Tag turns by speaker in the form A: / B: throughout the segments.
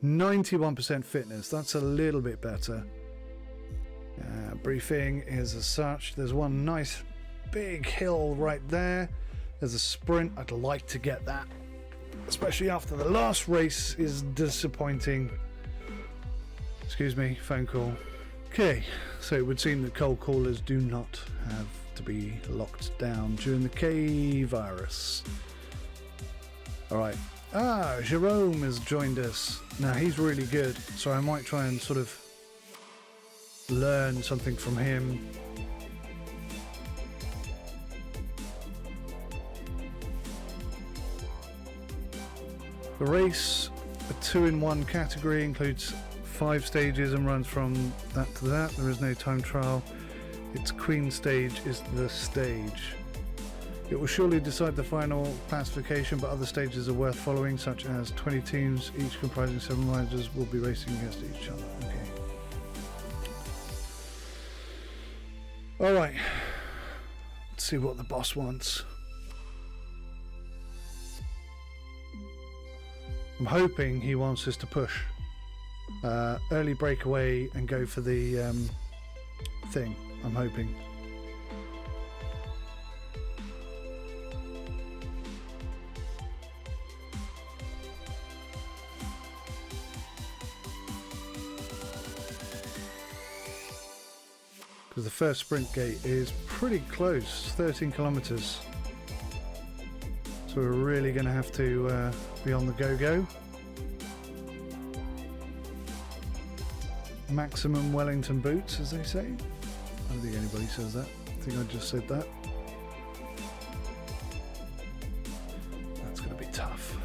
A: 91% fitness. That's a little bit better. Briefing is as such. There's one nice big hill right there. There's a sprint. I'd like to get that, especially after the last race is disappointing. Excuse me, phone call. Okay, so it would seem that cold callers do not have to be locked down during the K virus. Alright. Jerome has joined us. Now he's really good, so I might try and sort of learn something from him. The race, a 2-in-1 category, includes 5 stages and runs from that to that. There is no time trial. Its Queen stage is the stage. It will surely decide the final classification, but other stages are worth following, such as 20 teams, each comprising 7 riders, will be racing against each other. Okay. Alright. Let's see what the boss wants. I'm hoping he wants us to push. Early breakaway and go for the thing. I'm hoping. Because the first sprint gate is pretty close, 13 kilometers. So we're really going to have to be on the go-go. Maximum Wellington boots, as they say. I don't think anybody says that. I think I just said that. That's going to be tough.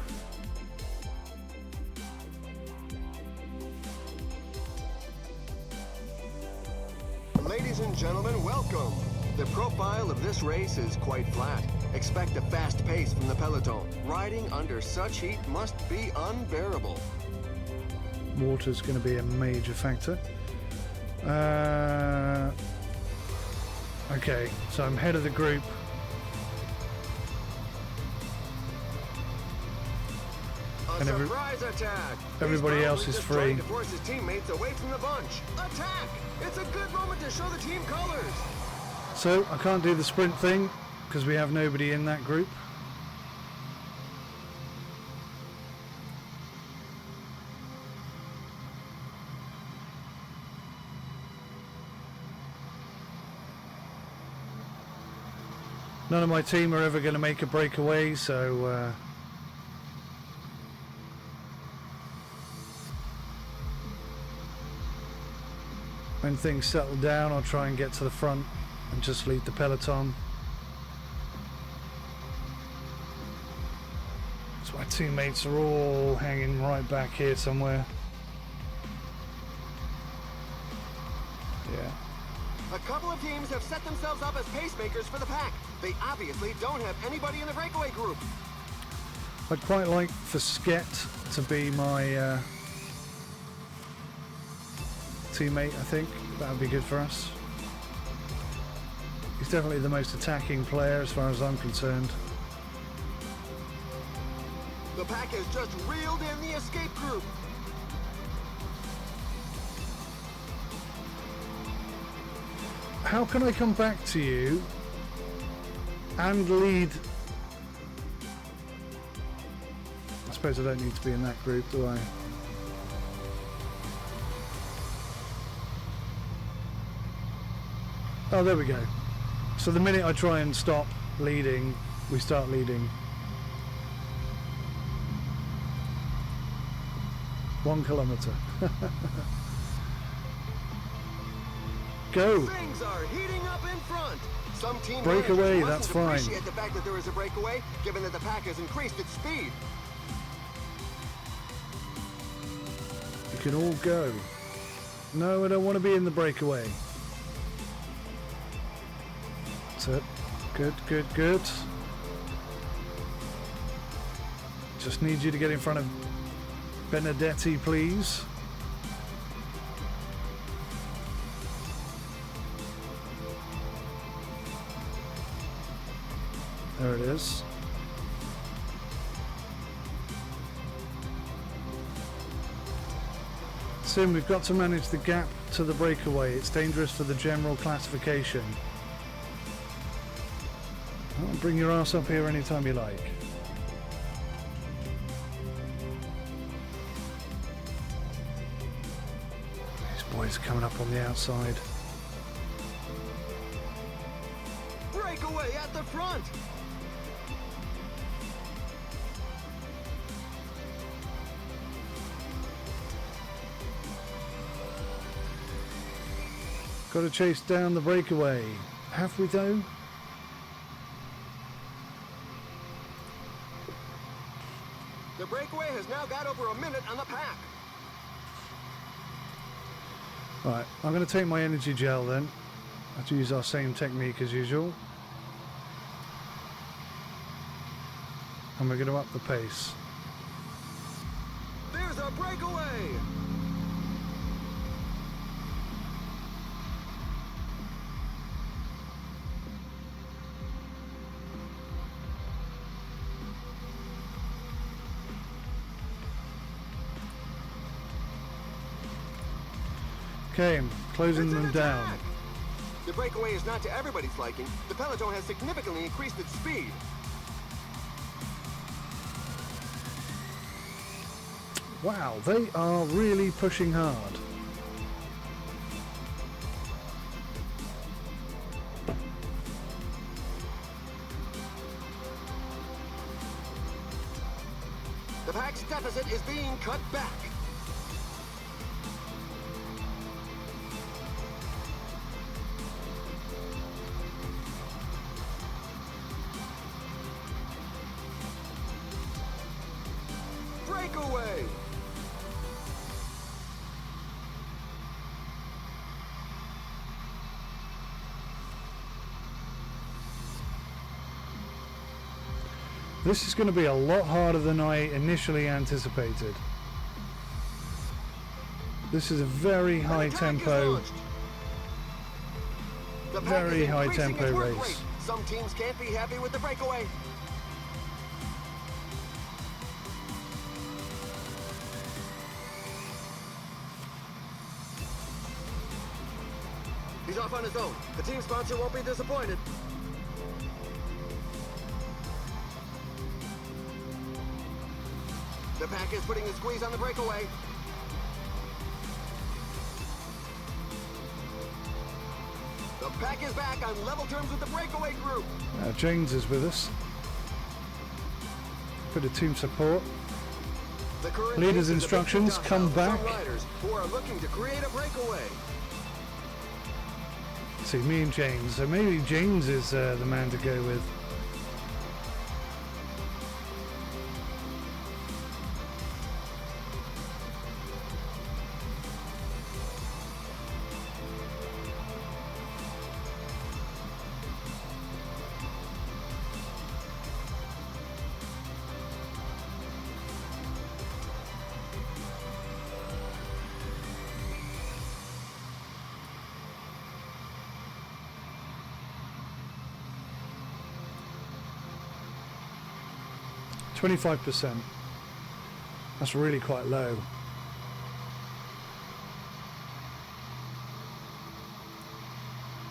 B: Ladies and gentlemen, welcome. The profile of this race is quite flat. Expect a fast pace from the peloton. Riding under such heat must be unbearable.
A: Water's going to be a major factor. Okay, so I'm head of the group.
B: A surprise attack!
A: Everybody else is free.
B: Trying to force his teammates away from the bunch. Attack! It's a good moment to show the team colors.
A: So I can't do the sprint thing because we have nobody in that group. None of my team are ever going to make a breakaway, so when things settle down, I'll try and get to the front and just lead the peloton. So my teammates are all hanging right back here somewhere. Yeah.
B: A couple of teams have set themselves up as pacemakers for the pack. They obviously don't have anybody in the breakaway group.
A: I'd quite like for Sket to be my teammate, I think. That would be good for us. He's definitely the most attacking player as far as I'm concerned.
B: The pack has just reeled in the escape group.
A: How can I come back to you and lead? I suppose I don't need to be in that group, do I? Oh, there we go. So the minute I try and stop leading, we start leading. 1 kilometer. Go.
B: Things are heating up in front. Some team
A: breakaway, that's fine.
B: Appreciate the fact that there is a breakaway, given that the pack has increased its speed.
A: You can all go. No, I don't want to be in the breakaway. That's it. Good, good, good. Just need you to get in front of Benedetti, please. There it is. Sim, we've got to manage the gap to the breakaway. It's dangerous for the general classification. Oh, bring your ass up here anytime you like. These boys are coming up on the outside.
B: Breakaway at the front.
A: Got to chase down the breakaway. Have we though?
B: The breakaway has now got over a minute on the pack.
A: Right, I'm going to take my energy gel then. I have to use our same technique as usual. And we're going to up the pace.
B: There's a breakaway.
A: Okay, I'm closing them down.
B: The breakaway is not to everybody's liking. The peloton has significantly increased its speed.
A: Wow, they are really pushing hard.
B: The pack's deficit is being cut back. Breakaway.
A: This is going to be a lot harder than I initially anticipated. This is a very high tempo, very high tempo race.
B: Some teams can't be happy with the breakaway. He's off on his own. The team sponsor won't be disappointed. The pack is putting the squeeze on the breakaway. The pack is back on level terms with the breakaway group.
A: James is with us. Bit of team support.
B: The current
A: Leaders'
B: pace is a bit
A: instructions,
B: too
A: come
B: docile for
A: back.
B: some riders who are looking to create a breakaway.
A: See, me and James. So maybe James is the man to go with. %. That's really quite low.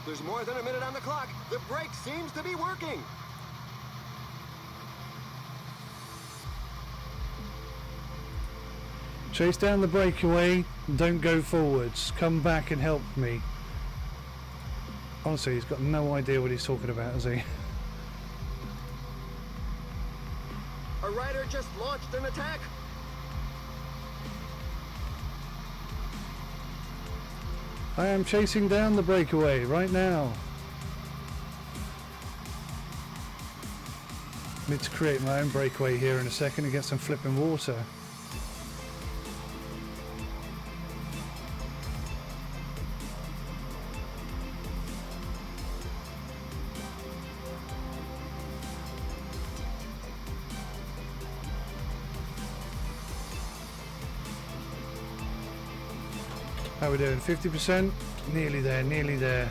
B: There's more than a minute on the clock. The brake seems to be working.
A: Chase down the breakaway. Don't go forwards. Come back and help me. Honestly, he's got no idea what he's talking about, has he?
B: A rider just launched an attack.
A: I am chasing down the breakaway right now. Need to create my own breakaway here in a second and get some flipping water. How are we doing? 50%? Nearly there, nearly there.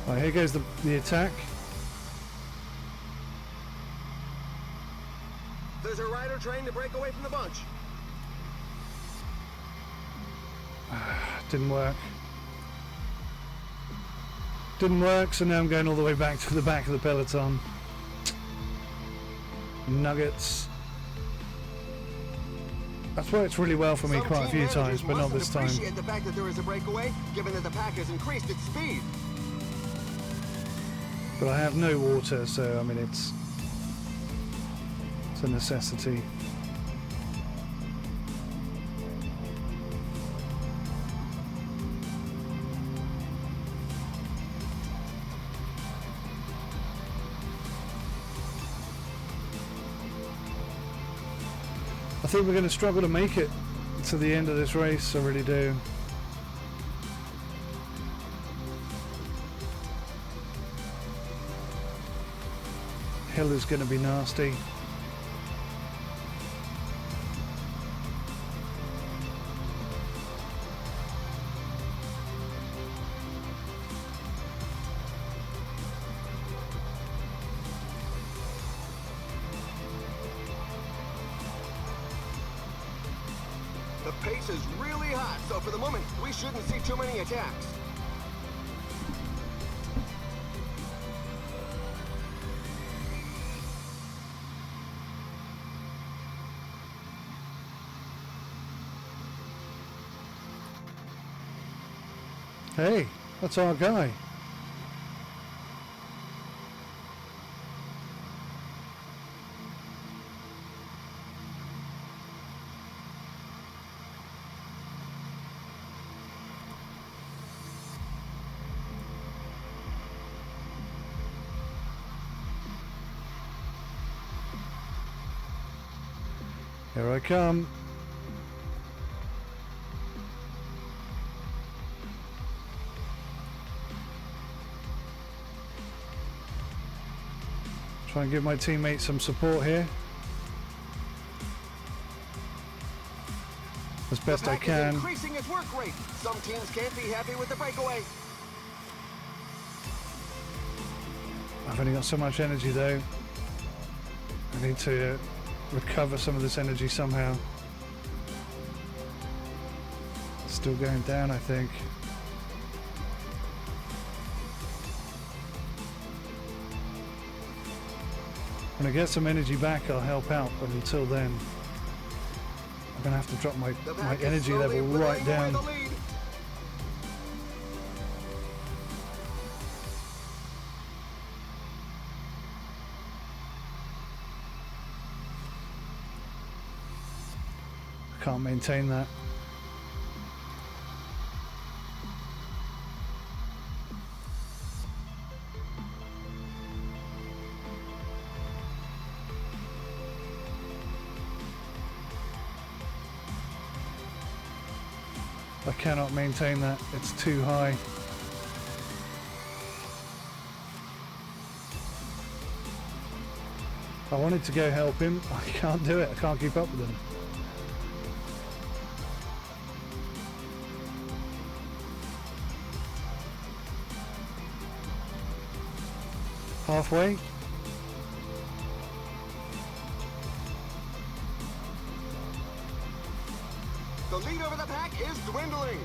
A: Right, here goes the attack.
B: There's a rider trying to break away from the bunch.
A: Didn't work. Didn't work, so now I'm going all the way back to the back of the peloton. Nuggets. That's worked really well for me quite a few times, but not this time.
B: Appreciate the fact that there is a breakaway, given that the pack has increased its speed.
A: But I have no water, so I mean it's a necessity. I think we're going to struggle to make it to the end of this race, I really do. Hill is going to be nasty.
B: The pace is really hot, so for the moment, we shouldn't see too many attacks.
A: Hey, that's our guy. Here I come. Try and give my teammates some support here. As best I can.
B: Increasing its work rate. Some teams can't be happy with the breakaway.
A: I've only got so much energy though. I need to recover some of this energy somehow. Still going down, I think. When I get some energy back, I'll help out, but until then, I'm going to have to drop my energy level right down. I can't maintain that. I cannot maintain that, it's too high. I wanted to go help him, I can't do it, I can't keep up with him. Halfway.
B: The lead over the pack is dwindling.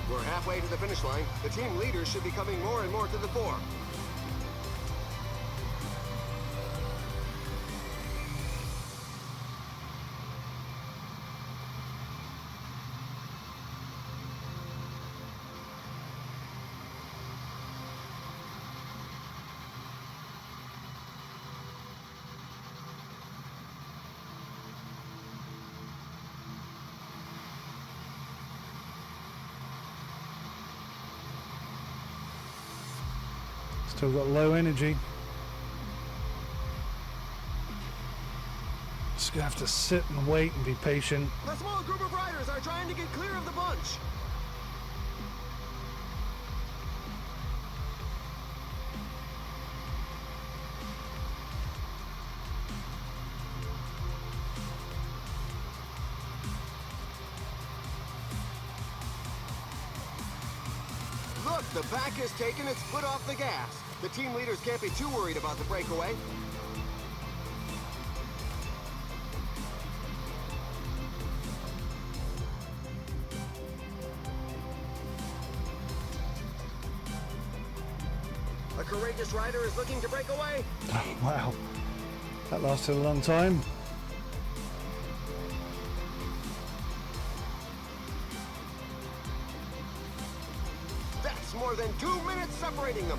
B: We're halfway to the finish line. The team leaders should be coming more and more to the fore.
A: Still got low energy. Just gonna have to sit and wait and be patient.
B: A small group of riders are trying to get clear of the bunch. Look, the pack has taken its foot off the gas. The team leaders can't be too worried about the breakaway. A courageous rider is looking to break away.
A: Oh, wow, that lasted a long time.
B: That's more than 2 minutes separating them.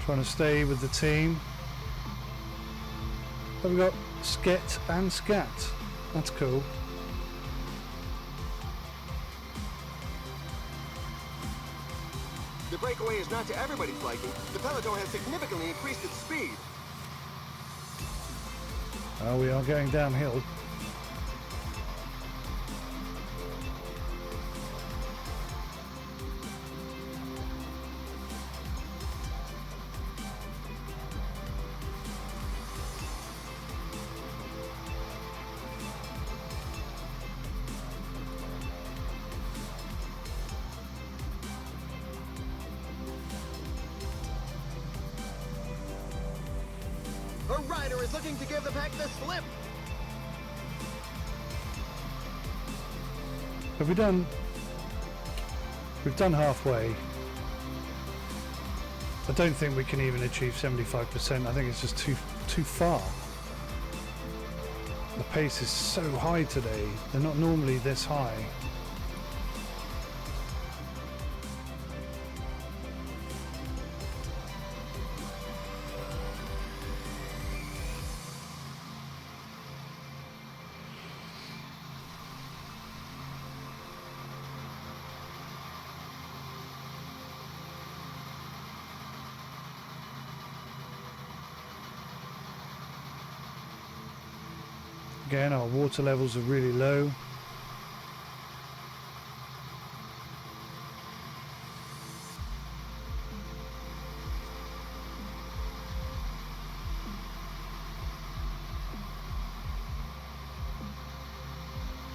A: Trying to stay with the team. Have we got Sket and Scat? That's cool.
B: The breakaway is not to everybody's liking. The peloton has significantly increased its speed.
A: Oh, we are going downhill.
B: A rider is looking to give the pack the slip.
A: Have we done? We've done halfway. I don't think we can even achieve 75%. I think it's just too far. The pace is so high today. They're not normally this high. Again, our water levels are really low.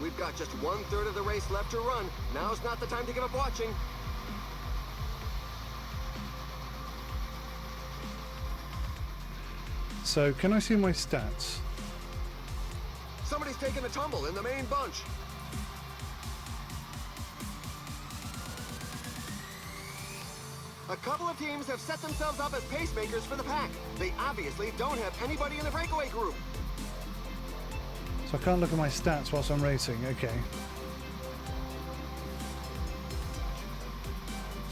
B: We've got just 1/3 of the race left to run. Now's not the time to give up watching.
A: So, can I see my stats?
B: Somebody's taking a tumble in the main bunch. A couple of teams have set themselves up as pacemakers for the pack. They obviously don't have anybody in the breakaway group.
A: So I can't look at my stats whilst I'm racing. Okay.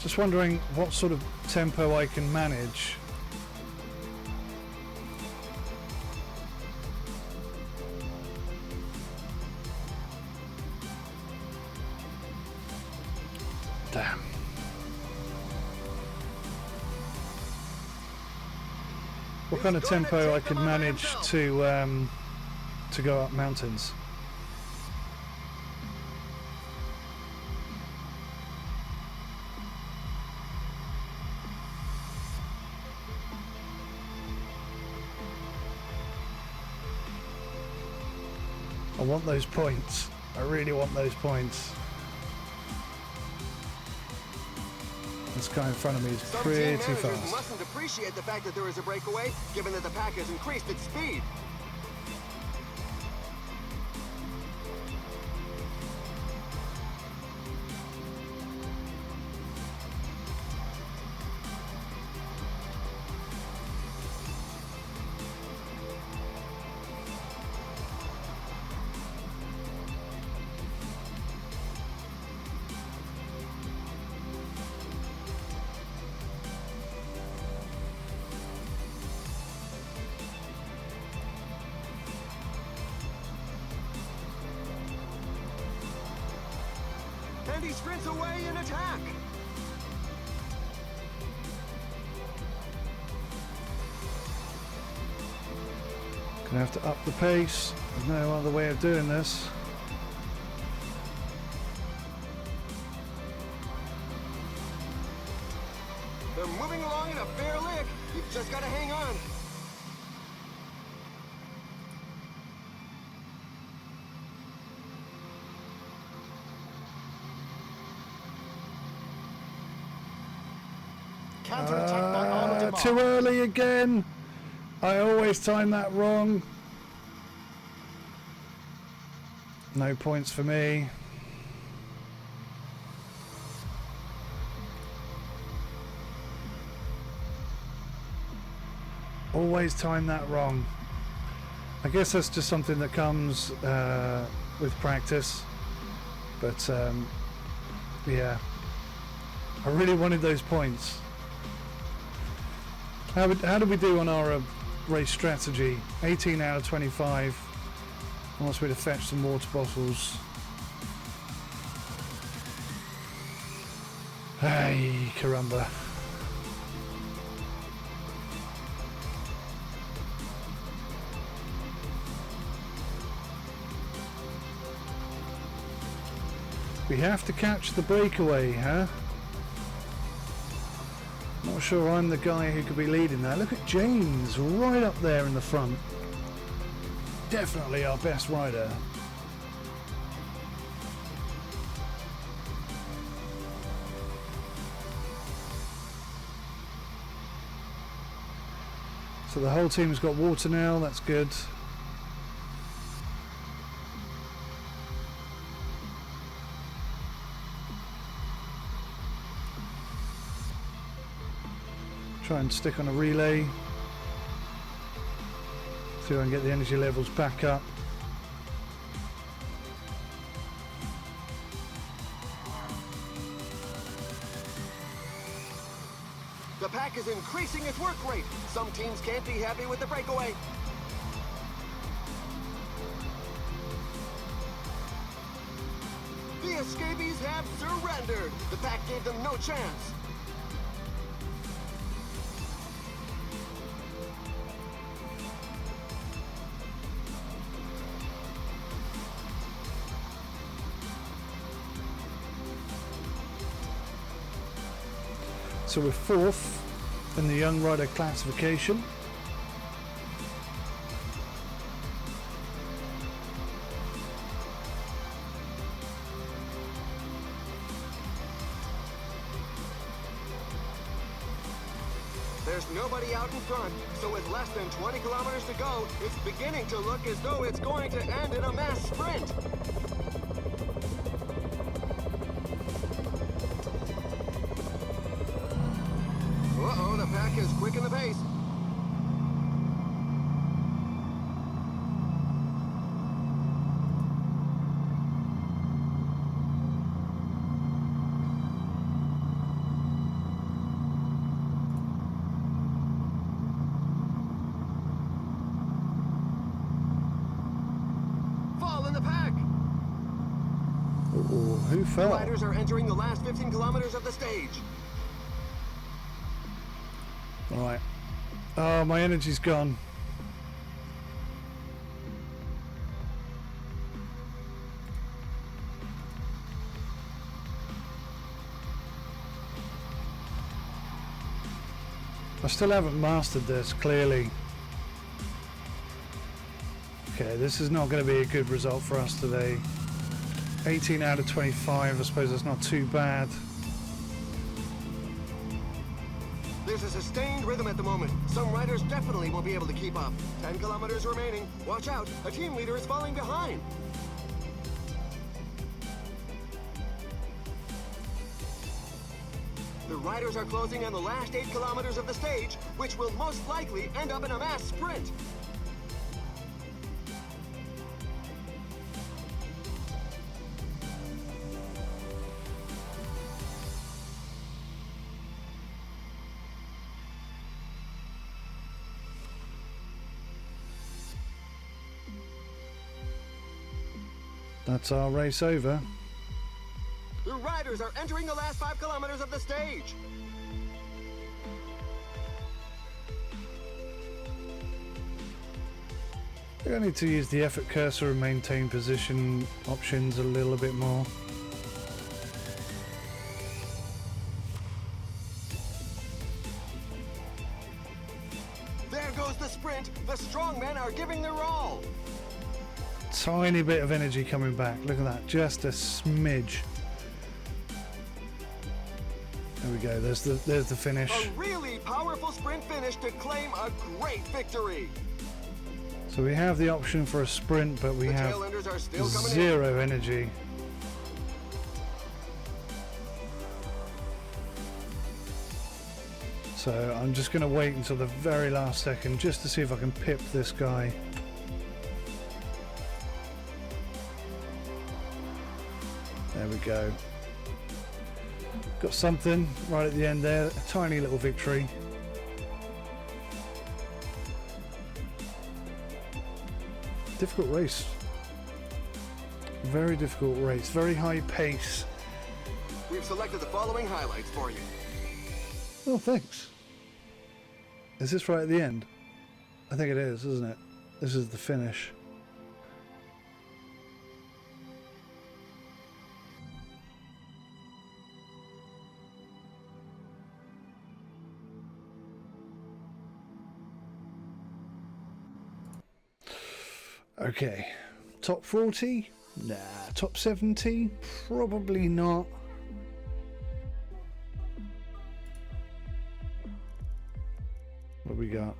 A: Just wondering what sort of tempo I can manage. Damn. What kind of tempo I could manage to go up mountains? I want those points. I really want those points. This guy in front of me is pretty
B: Some team managers
A: fast.
B: mustn't appreciate the fact that there is a breakaway, given that the pack has increased its speed. and he sprints away in attack.
A: Gonna have to up the pace. There's no other way of doing this.
B: They're moving along at a fair lick. You've just got to hang on.
C: Counter-attack by Arnold de
A: Too early again. I always time that wrong. No points for me. Always time that wrong. I guess that's just something that comes with practice. But yeah, I really wanted those points. How did we do on our race strategy? 18 out of 25. Wants me to fetch some water bottles. Hey, caramba. We have to catch the breakaway, huh? Not sure I'm the guy who could be leading that. Look at James right up there in the front. Definitely our best rider. So the whole team's got water now, that's good. Try and stick on a relay. See if I can get the energy levels back up.
B: The pack is increasing its work rate. Some teams can't be happy with the breakaway. The escapees have surrendered. The pack gave them no chance.
A: So we're fourth in the young rider classification.
B: There's nobody out in front, so with less than 20 kilometers to go, it's beginning to look as though it's going to end in a mass sprint. Uh-oh, the pack is quick in the pace. Fall in the pack.
A: Ooh, who
B: The
A: fell?
B: riders are entering the last 15 kilometers of the stage.
A: Right. Oh, my energy's gone. I still haven't mastered this, clearly. Okay, this is not going to be a good result for us today. 18 out of 25, I suppose that's not too bad.
B: There's a sustained rhythm at the moment. Some riders definitely won't be able to keep up. 10 kilometers remaining. Watch out, a team leader is falling behind. The riders are closing on the last 8 kilometers of the stage, which will most likely end up in a mass sprint.
A: That's our race over.
B: The riders are entering the last 5 kilometers of the stage.
A: I think I need to use the effort cursor and maintain position options a little bit more.
B: There goes the sprint. The strongmen are giving their all.
A: Tiny bit of energy coming back. Look at that, just a smidge. There we go. There's the finish.
B: A really powerful sprint finish to claim a great victory.
A: So we have the option for a sprint, but we
B: The
A: have
B: tail enders are still coming in.
A: 0 energy. So I'm just going to wait until the very last second just to see if I can pip this guy. There we go. Got something right at the end there, a tiny little victory. Difficult race. Very difficult race, very high pace.
B: We've selected the following highlights for you.
A: Oh, thanks. Is this right at the end? I think it is, isn't it? This is the finish. Okay, top 40? Nah. Top 70? Probably not. What we got?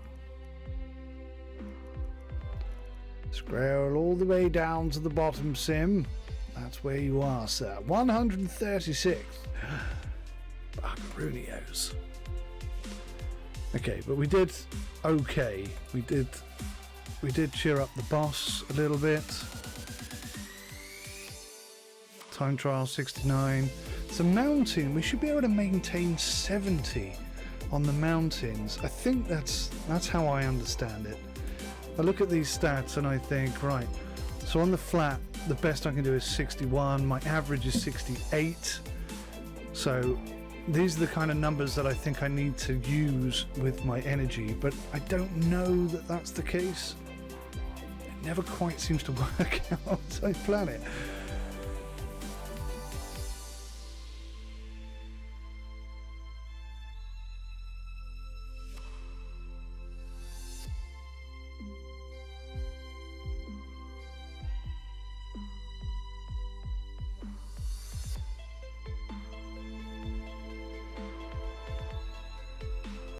A: Scroll all the way down to the bottom, Sim. That's where you are, sir. 136th. Buckaroonios. Okay, but we did okay. We did cheer up the boss a little bit. Time trial 69. It's a mountain. We should be able to maintain 70 on the mountains. I think that's how I understand it. I look at these stats and I think, right, so on the flat, the best I can do is 61. My average is 68. So these are the kind of numbers that I think I need to use with my energy, but I don't know that that's the case. Never quite seems to work out. I plan it.